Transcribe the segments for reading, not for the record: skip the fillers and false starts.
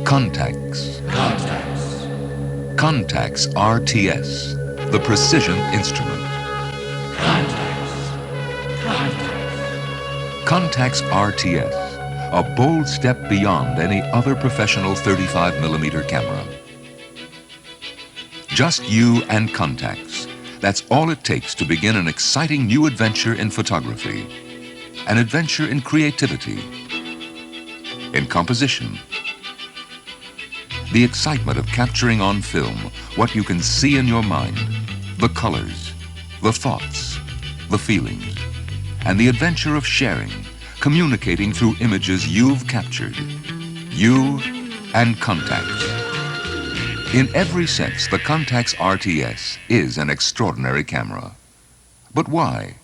CONTAX. CONTAX. CONTAX RTS, the precision instrument. CONTAX. CONTAX. CONTAX RTS, a bold step beyond any other professional 35mm camera. Just you and CONTAX. That's all it takes to begin an exciting new adventure in photography. An adventure in creativity, in composition. The excitement of capturing on film what you can see in your mind, the colors, the thoughts, the feelings, and the adventure of sharing, communicating through images you've captured. You and CONTAX. In every sense, the CONTAX RTS is an extraordinary camera. But why?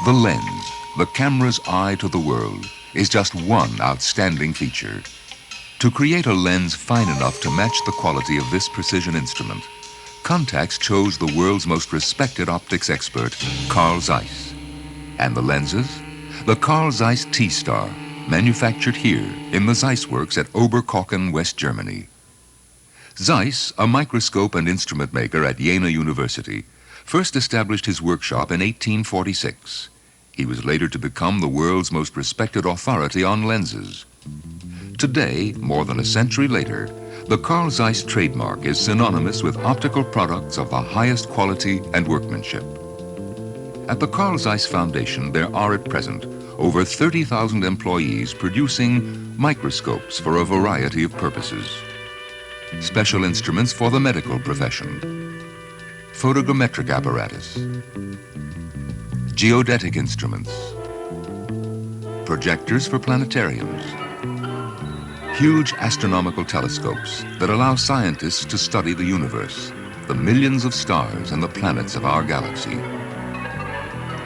The lens, the camera's eye to the world, is just one outstanding feature. To create a lens fine enough to match the quality of this precision instrument, CONTAX chose the world's most respected optics expert, Carl Zeiss. And the lenses? The Carl Zeiss T-Star, manufactured here in the Zeiss works at Oberkochen, West Germany. Zeiss, a microscope and instrument maker at Jena University, first established his workshop in 1846. He was later to become the world's most respected authority on lenses. Today, more than a century later, the Carl Zeiss trademark is synonymous with optical products of the highest quality and workmanship. At the Carl Zeiss Foundation, there are at present over 30,000 employees producing microscopes for a variety of purposes. Special instruments for the medical profession, photogrammetric apparatus, geodetic instruments, projectors for planetariums, huge astronomical telescopes that allow scientists to study the universe, the millions of stars and the planets of our galaxy.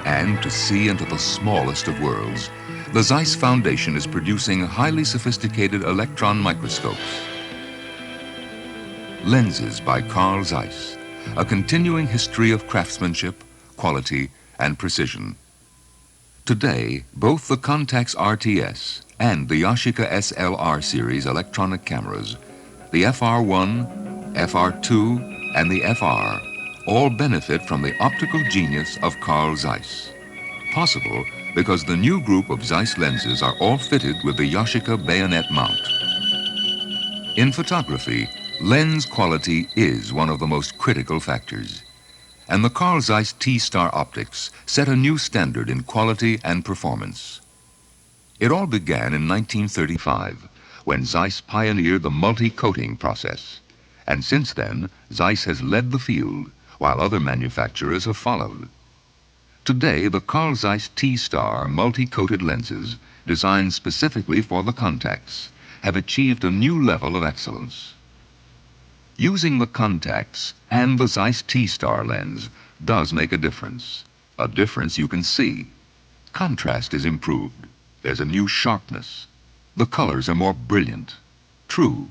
And to see into the smallest of worlds, the Zeiss Foundation is producing highly sophisticated electron microscopes. Lenses by Carl Zeiss, a continuing history of craftsmanship, quality, and precision. Today, both the CONTAX RTS and the Yashica SLR series electronic cameras, the FR1, FR2, and the FR, all benefit from the optical genius of Carl Zeiss. Possible because the new group of Zeiss lenses are all fitted with the Yashica bayonet mount. In photography, lens quality is one of the most critical factors. And the Carl Zeiss T-Star optics set a new standard in quality and performance. It all began in 1935, when Zeiss pioneered the multi-coating process. And since then, Zeiss has led the field, while other manufacturers have followed. Today, the Carl Zeiss T-Star multi-coated lenses, designed specifically for the CONTAX, have achieved a new level of excellence. Using the CONTAX and the Zeiss T-Star lens does make a difference you can see. Contrast is improved. There's a new sharpness. The colors are more brilliant, true.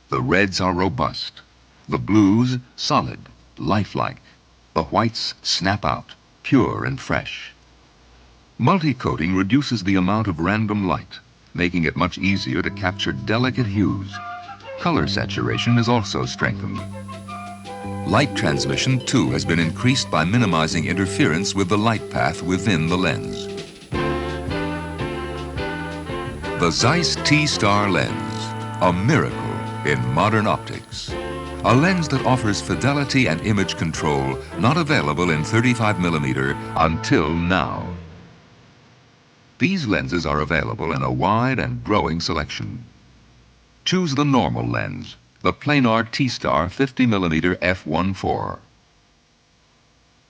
The reds are robust. The blues, solid, lifelike. The whites snap out, pure and fresh. Multi-coating reduces the amount of random light, making it much easier to capture delicate hues. Color saturation is also strengthened. Light transmission, too, has been increased by minimizing interference with the light path within the lens. The Zeiss T-Star lens, a miracle in modern optics. A lens that offers fidelity and image control not available in 35mm until now. These lenses are available in a wide and growing selection. Choose the normal lens, the planar T-Star 50mm f1.4.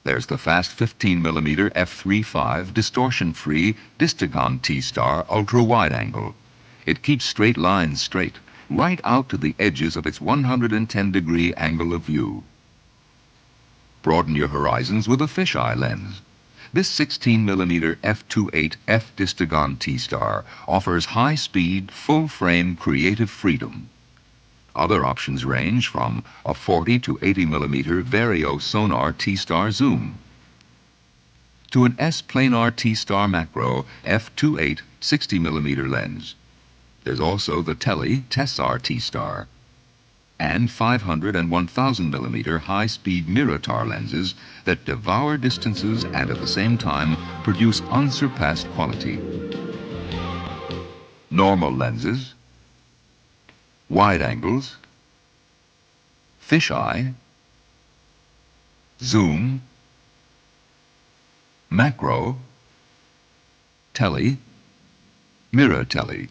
There's the fast 15mm f3.5 distortion-free Distagon T-Star ultra-wide-angle. It keeps straight lines straight, right out to the edges of its 110-degree angle of view. Broaden your horizons with a fisheye lens. This 16mm f2.8 f-Distagon T-Star offers high-speed, full-frame creative freedom. Other options range from a 40 to 80mm Vario Sonar T-Star zoom to an S-Planar T-Star Macro f2.8 60mm lens. There's also the Tele-Tessar T-Star, and 500 and 1000 millimeter high-speed mirror-tar lenses that devour distances and at the same time produce unsurpassed quality. Normal lenses, wide angles, fisheye, zoom, macro, tele, mirror tele.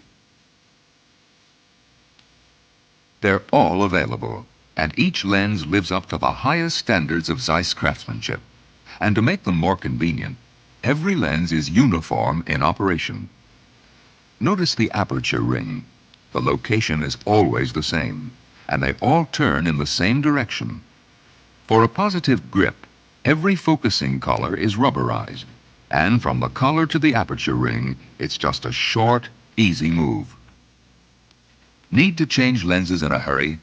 They're all available, and each lens lives up to the highest standards of Zeiss craftsmanship. And to make them more convenient, every lens is uniform in operation. Notice the aperture ring. The location is always the same, and they all turn in the same direction. For a positive grip, every focusing collar is rubberized, and from the collar to the aperture ring, it's just a short, easy move. Need to change lenses in a hurry?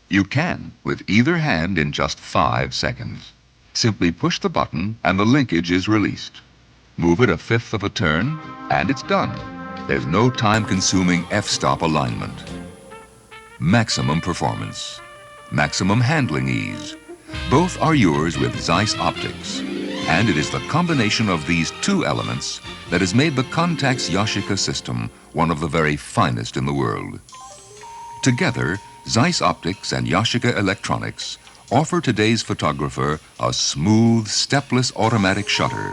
You can with either hand in just 5 seconds. Simply push the button and the linkage is released. Move it a fifth of a turn, and it's done. There's no time-consuming f-stop alignment. Maximum performance. Maximum handling ease. Both are yours with Zeiss optics. And it is the combination of these two elements that has made the CONTAX Yashica system one of the very finest in the world. Together, Zeiss Optics and Yashica Electronics offer today's photographer a smooth, stepless automatic shutter,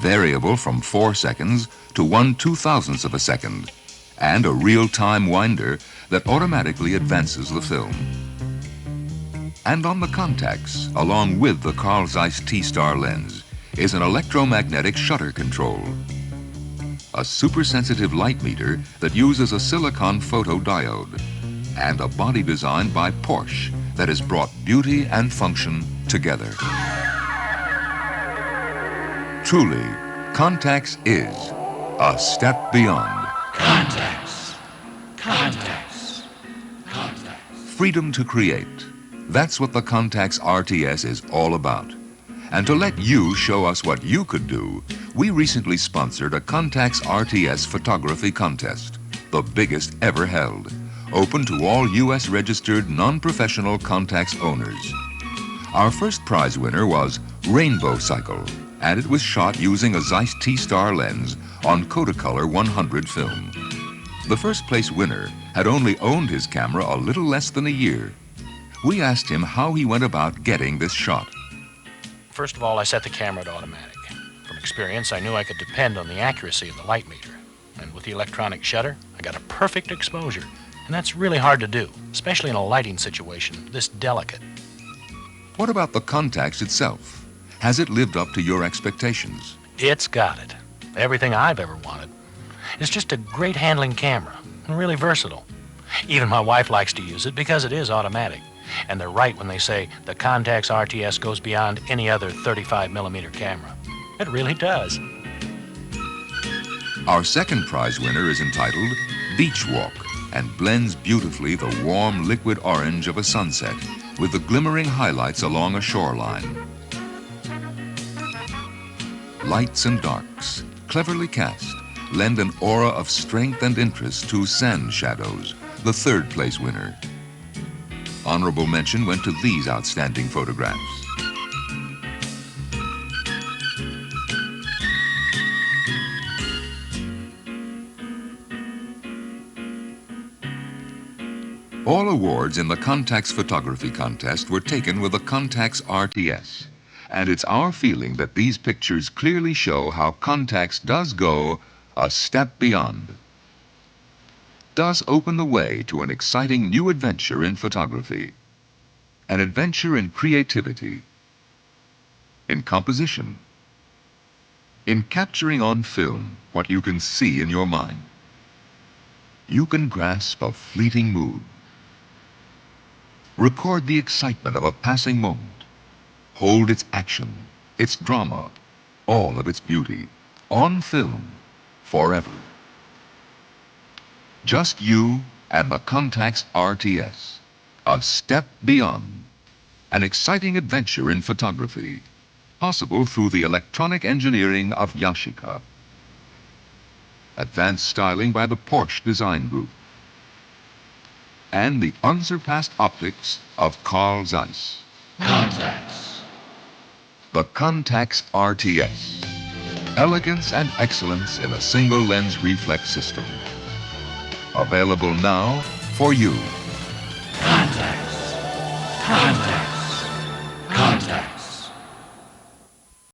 variable from 4 seconds to 1/2000th of a second, and a real-time winder that automatically advances the film. And on the CONTAX, along with the Carl Zeiss T-Star lens, is an electromagnetic shutter control, a super-sensitive light meter that uses a silicon photodiode, and a body designed by Porsche that has brought beauty and function together. Truly, CONTAX is a step beyond. CONTAX. CONTAX. CONTAX. Freedom to create. That's what the CONTAX RTS is all about. And to let you show us what you could do, we recently sponsored a CONTAX RTS photography contest, the biggest ever held, open to all U.S. registered non-professional CONTAX owners. Our first prize winner was Rainbow Cycle, and it was shot using a Zeiss T-Star lens on Kodacolor 100 film. The first place winner had only owned his camera a little less than a year. We asked him how he went about getting this shot. First of all, I set the camera to automatic. From experience, I knew I could depend on the accuracy of the light meter. And with the electronic shutter, I got a perfect exposure. And that's really hard to do, especially in a lighting situation this delicate. What about the CONTAX itself? Has it lived up to your expectations? It's got it. Everything I've ever wanted. It's just a great handling camera, and really versatile. Even my wife likes to use it because it is automatic. And they're right when they say the CONTAX RTS goes beyond any other 35mm camera. It really does. Our second prize winner is entitled Beach Walk and blends beautifully the warm liquid orange of a sunset with the glimmering highlights along a shoreline. Lights and darks, cleverly cast, lend an aura of strength and interest to Sand Shadows, the third place winner. Honorable mention went to these outstanding photographs. All awards in the CONTAX photography contest were taken with the CONTAX RTS, and it's our feeling that these pictures clearly show how CONTAX does go a step beyond. Does open the way to an exciting new adventure in photography, an adventure in creativity, in composition, in capturing on film what you can see in your mind. You can grasp a fleeting mood, record the excitement of a passing moment, hold its action, its drama, all of its beauty, on film, forever. Just you and the CONTAX RTS. A step beyond. An exciting adventure in photography, possible through the electronic engineering of Yashica. Advanced styling by the Porsche Design Group. and the unsurpassed optics of Carl Zeiss. CONTAX. The CONTAX RTS. Elegance and excellence in a single lens reflex system. Available now for you.